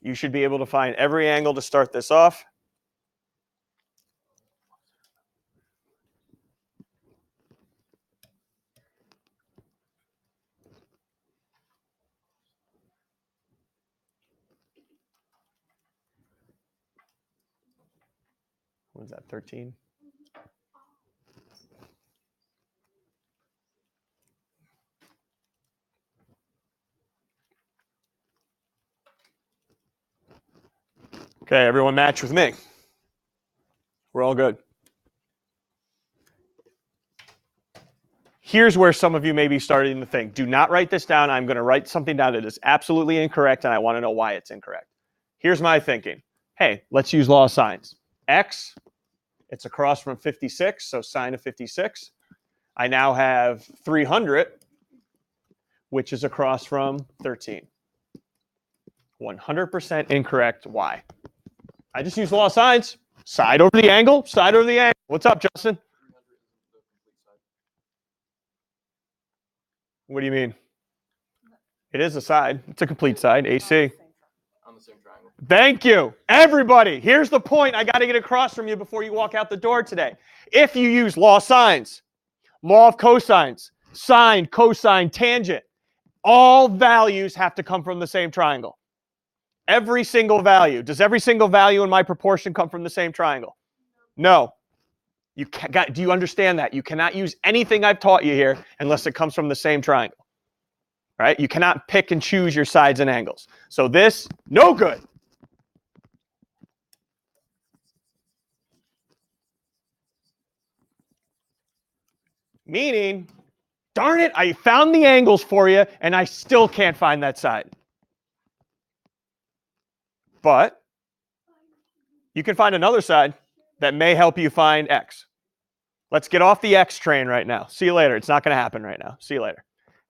You should be able to find every angle to start this off. What was that, 13? Okay, everyone match with me. We're all good. Here's where some of you may be starting to think, do not write this down. I'm going to write something down that is absolutely incorrect, and I want to know why it's incorrect. Here's my thinking. Hey, let's use law of sines. X, it's across from 56, so sine of 56. I now have 300, which is across from 13. 100% incorrect. Why? I just used law of sines. Side over the angle, side over the angle. What's up, Justin? What do you mean? It is a side. It's a complete side, AC. On the same triangle. Thank you. Everybody, here's the point I got to get across from you before you walk out the door today. If you use law of sines, law of cosines, sine, cosine, tangent, all values have to come from the same triangle. Every single value. Does every single value in my proportion come from the same triangle? No. Do you understand that? You cannot use anything I've taught you here unless it comes from the same triangle. Right? You cannot pick and choose your sides and angles. So this, no good. Meaning, darn it, I found the angles for you, and I still can't find that side. But you can find another side that may help you find X. Let's get off the X train right now. See you later. It's not going to happen right now. See you later.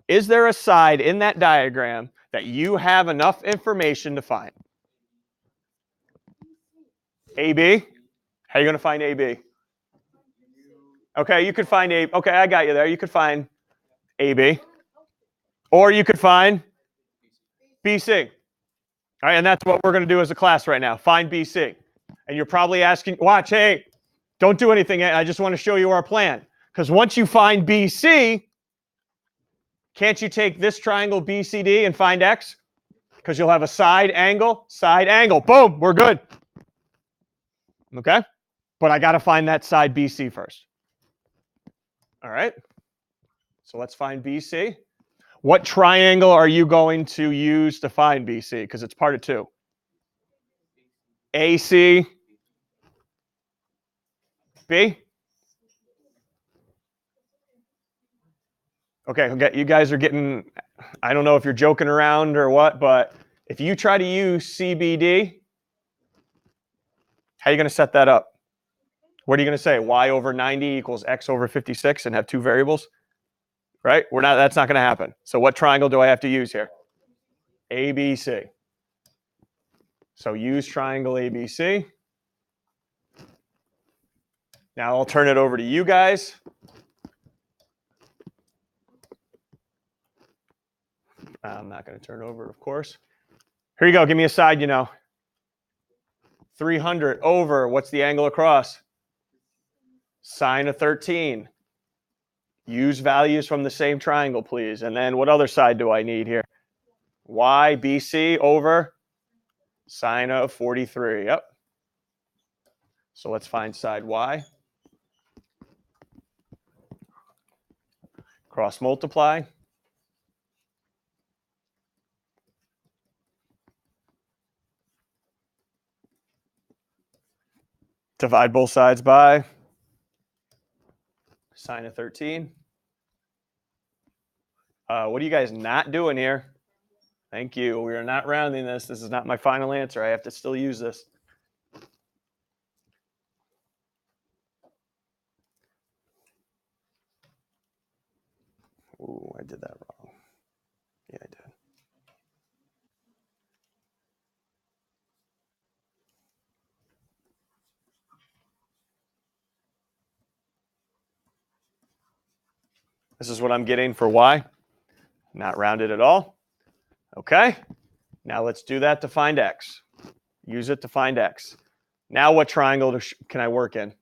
Is there a side in that diagram that you have enough information to find? AB? How are you going to find AB? Okay, you could find A. Okay, I got you there. You could find AB. Or you could find BC. All right, and that's what we're going to do as a class right now. Find BC. And you're probably asking, watch, hey, don't do anything. I just want to show you our plan. Because once you find BC, can't you take this triangle BCD and find X? Because you'll have a side angle. Boom, we're good. Okay? But I got to find that side BC first. All right? So let's find BC. What triangle are you going to use to find BC? Because it's part of 2. AC. B? Okay, you guys are getting, I don't know if you're joking around or what, but if you try to use CBD, how are you going to set that up? What are you going to say? Y over 90 equals X over 56 and have 2 variables? Right? That's not going to happen. So what triangle do I have to use here? ABC. So use triangle ABC. Now I'll turn it over to you guys. I'm not going to turn it over, of course. Here you go. Give me a side, 300 over, what's the angle across? Sine of 13. Use values from the same triangle, please. And then what other side do I need here? Y, BC over sine of 43. Yep. So let's find side Y. Cross multiply. Divide both sides by sine of 13. What are you guys not doing here? Thank you. We are not rounding this. This is not my final answer. I have to still use this. Ooh, I did that wrong. Yeah, I did. This is what I'm getting for Y. Not rounded at all. Okay. Now let's do that to find x. Use it to find x. Now what triangle can I work in?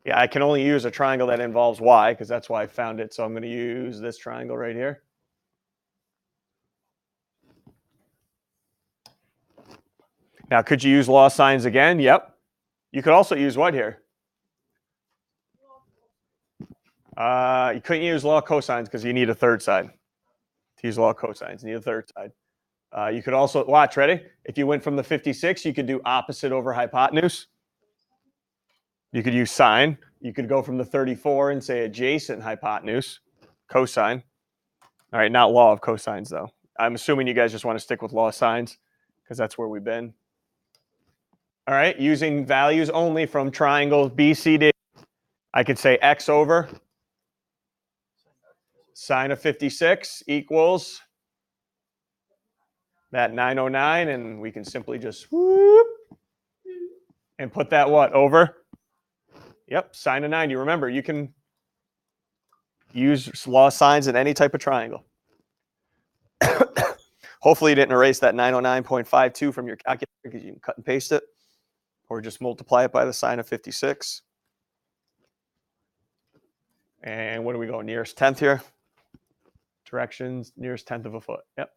Yeah, I can only use a triangle that involves y because that's why I found it. So I'm going to use this triangle right here. Now, could you use law of sines again? Yep. You could also use what here? You couldn't use law of cosines because you need a third side. To use law of cosines, you need a third side. You could also, watch, ready? If you went from the 56, you could do opposite over hypotenuse. You could use sine. You could go from the 34 and say adjacent hypotenuse, cosine. All right, not law of cosines, though. I'm assuming you guys just want to stick with law of sines because that's where we've been. All right, using values only from triangle BCD, I could say x over sine of 56 equals that 909, and we can simply just whoop and put that what over? Yep, sine of 90. Remember, you can use law of sines in any type of triangle. Hopefully you didn't erase that 909.52 from your calculator because you can cut and paste it or just multiply it by the sine of 56. And what do we go? Nearest tenth here? Directions, nearest tenth of a foot. Yep.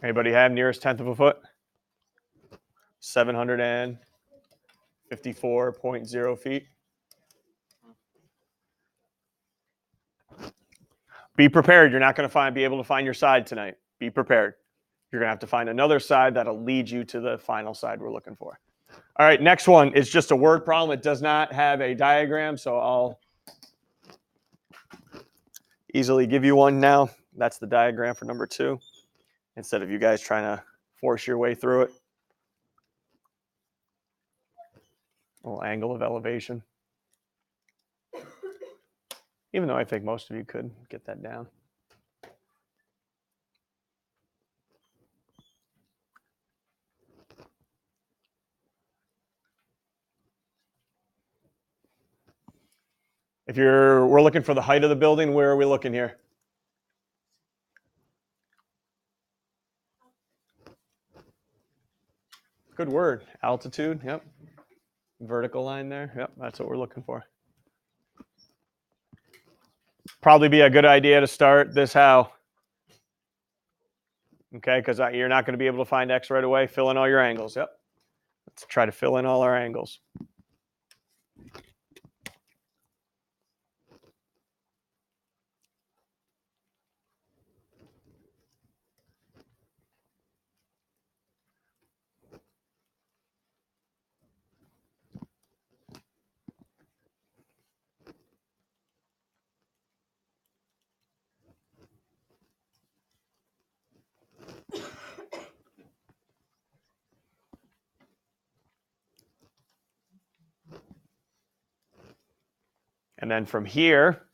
Anybody have nearest tenth of a foot? 754.0 feet. Be prepared. You're not going to be able to find your side tonight. Be prepared. You're going to have to find another side that'll lead you to the final side we're looking for. All right, next one is just a word problem. It does not have a diagram, so I'll easily give you one now. That's the diagram for number 2, instead of you guys trying to force your way through it. A little angle of elevation. Even though I think most of you could get that down. If we're looking for the height of the building, where are we looking here? Good word. Altitude. Yep. Vertical line there. Yep. That's what we're looking for. Probably be a good idea to start this how. Okay, because you're not going to be able to find x right away. Fill in all your angles. Yep. Let's try to fill in all our angles. And then from here,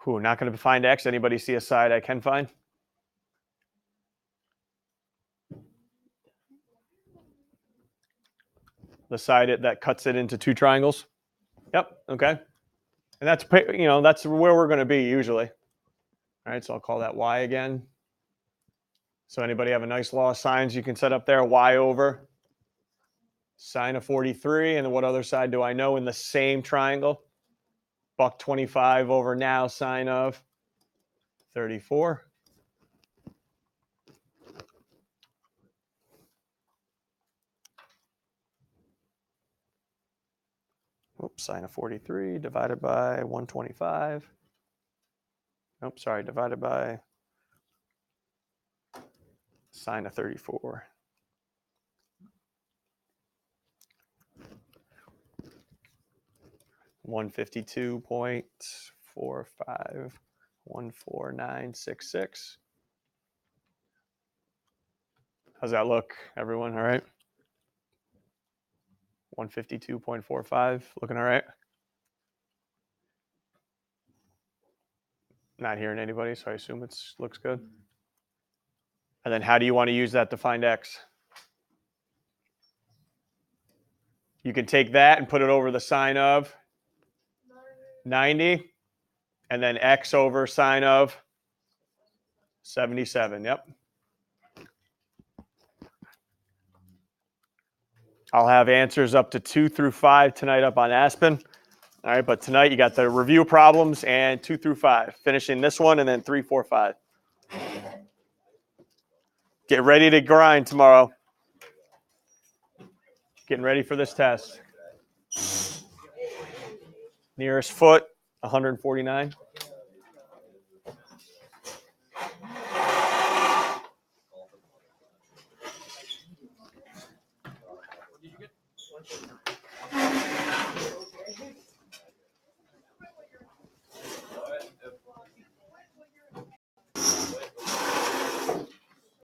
not going to find x. Anybody see a side I can find? The side that cuts it into 2 triangles. Yep. Okay. And that's that's where we're going to be usually. All right. So I'll call that y again. So anybody have a nice law of sines you can set up there? Y over sine of 43. And then what other side do I know in the same triangle? Buck 25 over now sine of 34. Oops, sine of 43 divided by 125. Oops, sorry, divided by sine of 34. $152.451496. How's that look, everyone? All right. 152.45. Looking all right? Not hearing anybody, so I assume it looks good. And then how do you want to use that to find x? You can take that and put it over the sine of 90. And then x over sine of 77. Yep. I'll have answers up to 2 through 5 tonight up on Aspen. All right, but tonight you got the review problems and 2 through 5, finishing this one and then 3, 4, 5. Get ready to grind tomorrow. Getting ready for this test. Nearest foot, 149.